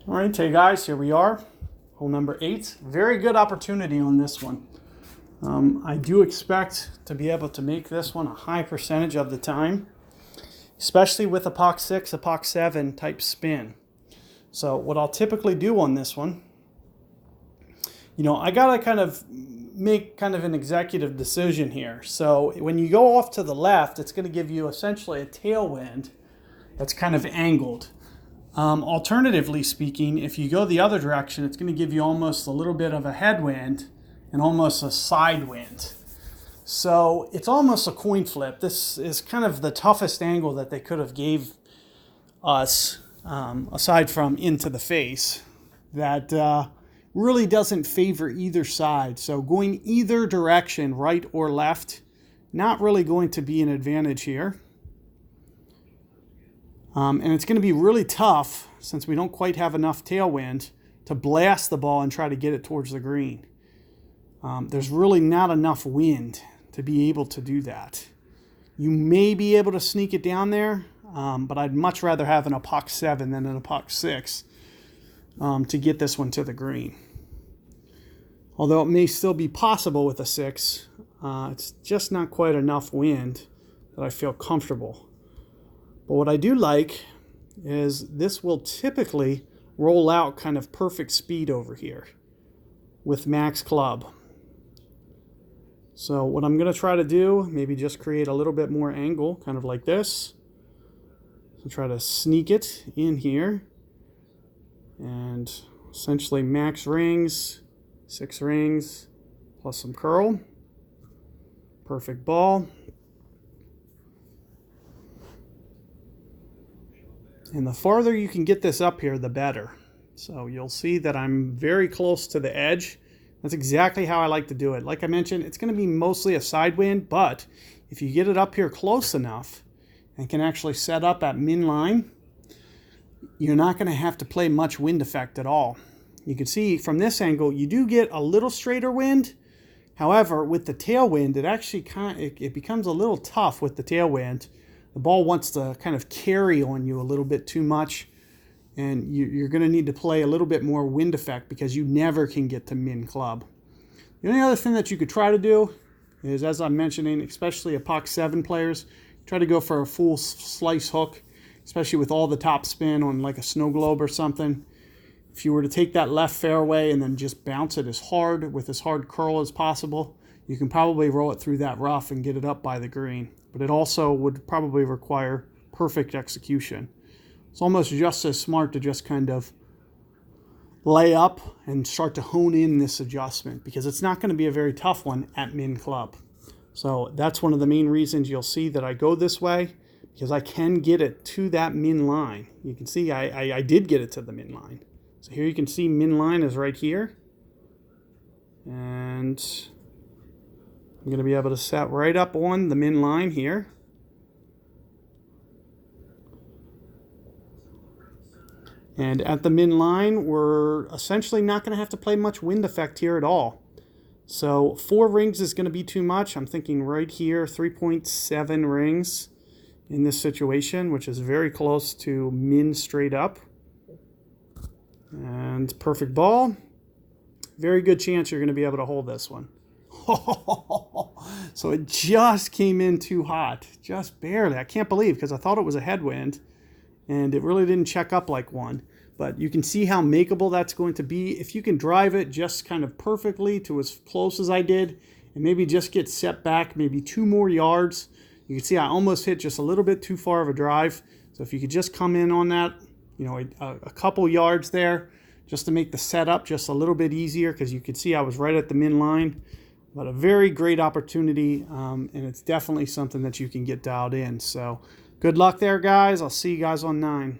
All right, hey guys, here we are, hole number 8. Very good opportunity on this one. I do expect to be able to make this one a high percentage of the time, especially with a POC 6, a POC 7 type spin. So what I'll typically do on this one, I gotta kind of make an executive decision here. So when you go off to the left, it's gonna give you essentially a tailwind that's kind of angled. Alternatively speaking, if you go the other direction, it's going to give you almost a little bit of a headwind and almost a side wind. So it's almost a coin flip. This is kind of the toughest angle that they could have gave us, aside from into the face, that really doesn't favor either side. So going either direction, right or left, not really going to be an advantage here. And it's going to be really tough, since we don't quite have enough tailwind, to blast the ball and try to get it towards the green. There's really not enough wind to be able to do that. You may be able to sneak it down there, but I'd much rather have an POC 7 than an POC 6 to get this one to the green. Although it may still be possible with a 6, it's just not quite enough wind that I feel comfortable. But what I do like is this will typically roll out kind of perfect speed over here with max club. So what I'm going to try to do, maybe just create a little bit more angle, kind of like this. So try to sneak it in here. And essentially max rings, 6 rings, plus some curl. Perfect ball. And the farther you can get this up here, the better. So you'll see that I'm very close to the edge. That's exactly how I like to do it. Like I mentioned, it's going to be mostly a side wind, but if you get it up here close enough and can actually set up at min line, you're not going to have to play much wind effect at all. You can see from this angle, you do get a little straighter wind. However, with the tailwind, it actually it becomes a little tough with the tailwind. The ball wants to kind of carry on you a little bit too much, and you're going to need to play a little bit more wind effect because you never can get to min club. The only other thing that you could try to do is, as I'm mentioning, especially a POC 7 players, try to go for a full slice hook, especially with all the top spin on like a snow globe or something. If you were to take that left fairway and then just bounce it as hard with as hard curl as possible, you can probably roll it through that rough and get it up by the green. But it also would probably require perfect execution. It's almost just as smart to just kind of lay up and start to hone in this adjustment, because it's not going to be a very tough one at min club. So that's one of the main reasons you'll see that I go this way, because I can get it to that min line. You can see I did get it to the min line. So here you can see min line is right here. And I'm going to be able to set right up on the min line here. And at the min line, we're essentially not going to have to play much wind effect here at all. So 4 rings is going to be too much. I'm thinking right here, 3.7 rings in this situation, which is very close to min straight up. And perfect ball. Very good chance you're going to be able to hold this one. So it just came in too hot, just barely. I can't believe, because I thought it was a headwind and it really didn't check up like one. But you can see how makeable that's going to be if you can drive it just kind of perfectly to as close as I did, and maybe just get set back maybe 2 more yards. You can see I almost hit just a little bit too far of a drive. So if you could just come in on that, a couple yards there, just to make the setup just a little bit easier, because you could see I was right at the min line. But a very great opportunity, and it's definitely something that you can get dialed in. So good luck there, guys. I'll see you guys on 9.